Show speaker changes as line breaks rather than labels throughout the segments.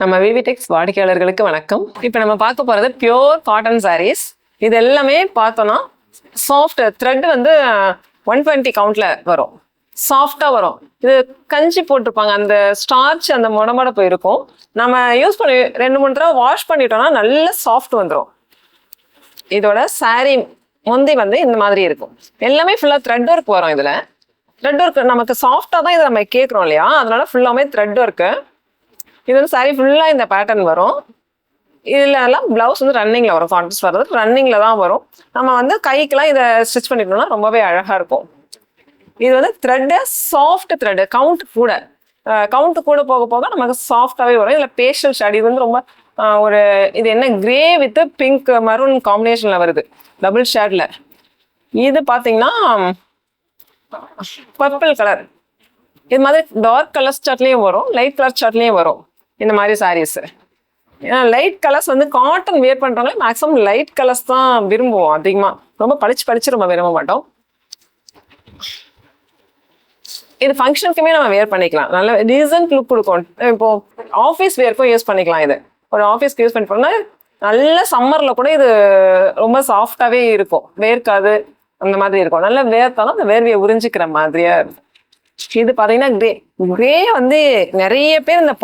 நம்ம விவிடெக்ஸ் வாடிக்கையாளர்களுக்கு வணக்கம். இப்போ நம்ம பார்க்க போகிறது பியோர் காட்டன் சாரீஸ். இது எல்லாமே பார்த்தோன்னா சாஃப்ட் த்ரெட் வந்து 120 கவுண்ட்ல வரும், சாஃப்டாக வரும். இது கஞ்சி போட்டிருப்பாங்க, அந்த ஸ்டார்ச் அந்த முடமுட போயிருக்கும். நம்ம யூஸ் பண்ணி 2-3 தடவை வாஷ் பண்ணிட்டோம்னா நல்ல சாஃப்ட் வந்துடும். இதோட சாரீ முந்தி வந்து இந்த மாதிரி இருக்கும். எல்லாமே ஃபுல்லாக த்ரெட் ஒர்க் வரும். இதில் த்ரெட் ஒர்க் நமக்கு சாஃப்டாக தான் இதை நம்ம கேட்குறோம் இல்லையா, அதனால ஃபுல்லாமே த்ரெட் ஒர்க்கு. இது வந்து சாரி ஃபுல்லாக இந்த பேட்டர்ன் வரும். இதில் எல்லாம் ப்ளவுஸ் வந்து ரன்னிங்கில் வரும், கான்ட்ராஸ்ட் வர்றது ரன்னிங்கில் தான் வரும். நம்ம வந்து கைக்கெல்லாம் இதை ஸ்டிச் பண்ணிட்டோம்னா ரொம்பவே அழகாக இருக்கும். இது வந்து த்ரெட்டு சாஃப்ட் த்ரெட்டு, கவுண்ட் கூட போக போக நமக்கு சாஃப்டாகவே வரும். இதில் பேஸ்டல் ஷேட், இது வந்து ரொம்ப ஒரு இது என்ன கிரே வித் பிங்க் மரூன் காம்பினேஷனில் வருது, டபுள் ஷேடில். இது பார்த்தீங்கன்னா பர்பிள் கலர். இது மாதிரி டார்க் கலர் சார்ட்லேயும் வரும், லைட் கலர் சார்ட்லேயும் வரும் இந்த மாதிரி சாரீஸ். ஏன்னா லைட் கலர்ஸ் வந்து காட்டன் வேர் பண்ணுறவங்க மேக்ஸிமம் லைட் கலர்ஸ் தான் விரும்புவோம் அதிகமாக. ரொம்ப பளிச்சு ரொம்ப விரும்ப மாட்டோம். இது ஃபங்க்ஷனுக்குமே நம்ம வேர் பண்ணிக்கலாம், நல்ல டீசன்ட் லுக் கொடுக்கும். இப்போ ஆஃபீஸ் வேர்க்கும் யூஸ் பண்ணிக்கலாம். இது ஒரு ஆஃபீஸ்க்கு யூஸ் பண்ணி போனால் நல்ல சம்மரில் கூட இது ரொம்ப சாஃப்டாகவே இருக்கும், வேர்க்காது அந்த மாதிரி இருக்கும். நல்லா வேர்த்தாலும் அந்த வேர்வையை உறிஞ்சிக்கிற மாதிரியா இருக்கும். இது பார்த்தீங்கன்னா கிரே வந்து நிறைய பேர் இந்த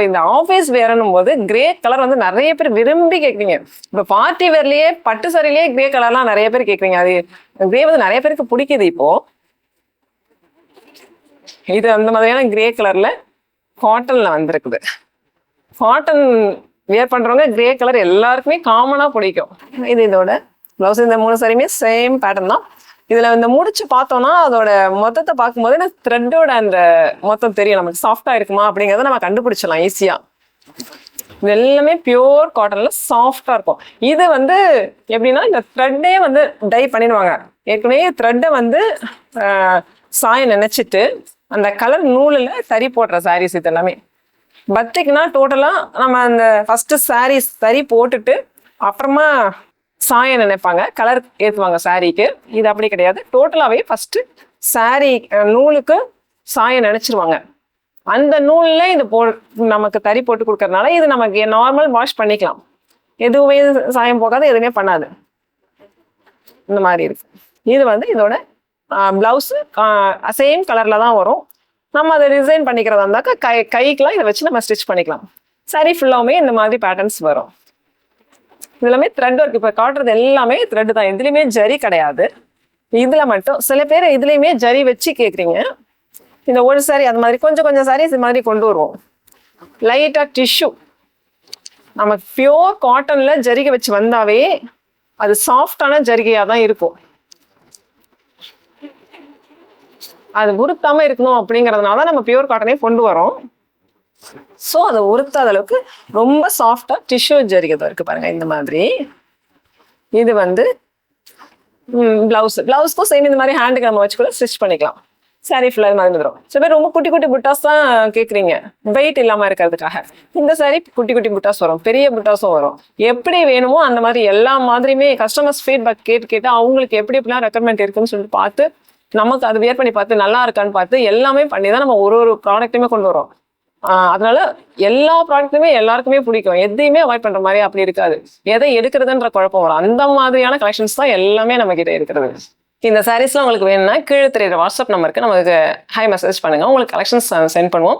இந்த ஆஃபீஸ் வேர்னும் போது கிரே கலர் வந்து நிறைய பேர் விரும்பி கேட்குறீங்க. இப்போ பார்ட்டி வேர்லயே பட்டு சாரிலேயே கிரே கலர்லாம் நிறைய பேர் கேட்குறீங்க. அது கிரே வந்து நிறைய பேருக்கு பிடிக்குது. இப்போ இது அந்த மாதிரியான கிரே கலர்ல காட்டன்ல வந்திருக்குது. காட்டன் வேர் பண்றவங்க கிரே கலர் எல்லாருக்குமே காமனா பிடிக்கும். இது இதோட பிளவுஸ். இந்த 3 சாரியுமே சேம் பேட்டர்ன் தான். இதுல இந்த முடிச்சு பார்த்தோம்னா அதோட மொத்தத்தை பார்க்கும்போது எனக்கு த்ரெட்டோட அந்த மொத்தம் தெரியும், நமக்கு சாஃப்டா இருக்குமா அப்படிங்கிறத நம்ம கண்டுபிடிச்சலாம் ஈஸியா. இது எல்லாமே பியோர் காட்டன்ல சாஃப்டா இருக்கும். இது வந்து எப்படின்னா இந்த த்ரெட்டே வந்து டை பண்ணிடுவாங்க. ஏற்கனவே த்ரெட்டை வந்து சாயம் நினைச்சிட்டு அந்த கலர் நூலில் தறி போடுற சாரீஸ் இது எல்லாமே. பத்திக்குன்னா டோட்டலா நம்ம அந்த ஃபர்ஸ்ட் சாரீஸ் தறி போட்டுட்டு அப்புறமா சாயம் நினைப்பாங்க, கலர் ஏற்றுவாங்க சாரீக்கு. இது அப்படி கிடையாது, டோட்டலாகவே ஃபஸ்ட்டு சாரீ நூலுக்கு சாயம் நினச்சிருவாங்க. அந்த நூலில் இது நமக்கு தறி போட்டு கொடுக்கறதுனால இது நமக்கு நார்மல் வாஷ் பண்ணிக்கலாம், எதுவுமே சாயம் போகாது, எதுவுமே பண்ணாது. இந்த மாதிரி இருக்கு. இது வந்து இதோட ப்ளவுஸு சேம் கலரில் தான் வரும். நம்ம அதை டிசைன் பண்ணிக்கிறதா இருந்தாக்கா கைக்கெலாம் இதை வச்சு நம்ம ஸ்டிச் பண்ணிக்கலாம். சாரீ ஃபுல்லாகவே இந்த மாதிரி பேட்டர்ன்ஸ் வரும். இது எல்லாமே த்ரெட் ஒர்க். இப்போ காட்டுறது எல்லாமே த்ரெட் தான், எதுலையுமே ஜரி கிடையாது. இதுல மட்டும் சில பேர் இதுலையுமே ஜரி வச்சு கேட்குறீங்க. இந்த ஒரு சாரி அது மாதிரி கொஞ்சம் சாரீஸ் இது மாதிரி கொண்டு வருவோம். லைட்டா டிஷ்யூ, நமக்கு பியோர் காட்டன்ல ஜரிகை வச்சு வந்தாவே அது சாஃப்டான ஜரிகையா தான் இருக்கும். அது உருத்தாம இருக்கணும் அப்படிங்கிறதுனால நம்ம பியோர் காட்டனே கொண்டு வரோம். ஸோ அதை உருத்தாத அளவுக்கு ரொம்ப சாஃப்டா டிஷ்யூ ஜரிகை தான் இருக்கு பாருங்க இந்த மாதிரி. இது வந்து பிளவுஸ்க்கும் சேம் இந்த மாதிரி ஹேண்டுக்கு நம்ம வச்சு கூட ஸ்டிச் பண்ணிக்கலாம். சாரி ஃபுல்லாக மாதிரி வந்துடும். சில பேர் ரொம்ப குட்டி புட்டாஸ் தான் கேட்குறீங்க வெயிட் இல்லாமல் இருக்கிறதுக்காக. இந்த சாரி குட்டி புட்டாஸ் வரும், பெரிய புட்டாஸும் வரும். எப்படி வேணுமோ அந்த மாதிரி எல்லா மாதிரியுமே கஸ்டமர்ஸ் ஃபீட்பேக் கேட்டு அவங்களுக்கு எப்படிலாம் ரெக்கமெண்ட் இருக்குன்னு சொல்லிட்டு பார்த்து நமக்கு அது வியர் பண்ணி பார்த்து நல்லா இருக்கான்னு பார்த்து எல்லாமே பண்ணி தான் நம்ம ஒரு ப்ராடக்ட்டுமே கொண்டு வரோம். அதனால எல்லா ப்ராடக்ட்டுமே எல்லாருக்குமே பிடிக்கும், எதையுமே அவாய்ட் பண்ற மாதிரி அப்படி இருக்காது. எதை எடுக்கிறதுன்ற குழப்பம் வரும். அந்த மாதிரியான கலெக்ஷன்ஸ் தான் எல்லாமே நம்ம கிட்ட இருக்கிறது. இந்த சாரீஸ்லாம் உங்களுக்கு வேணும்னா கீழே தெரியுற வாட்ஸ்அப் நம்பருக்கு நமக்கு ஹை மெசேஜ் பண்ணுங்க, உங்களுக்கு கலெக்ஷன்ஸ் சென்ட் பண்ணுவோம்.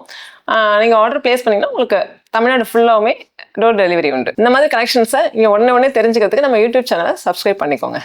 நீங்க ஆர்டர் பிளேஸ் பண்ணீங்கன்னா உங்களுக்கு தமிழ்நாடு ஃபுல்லாவுமே டோர் டெலிவரி உண்டு. இந்த மாதிரி கலெக்ஷன்ஸை நீங்க உடனே தெரிஞ்சுக்கிறதுக்கு நம்ம யூடியூப் சேனலை சப்ஸ்கிரைப் பண்ணிக்கோங்க.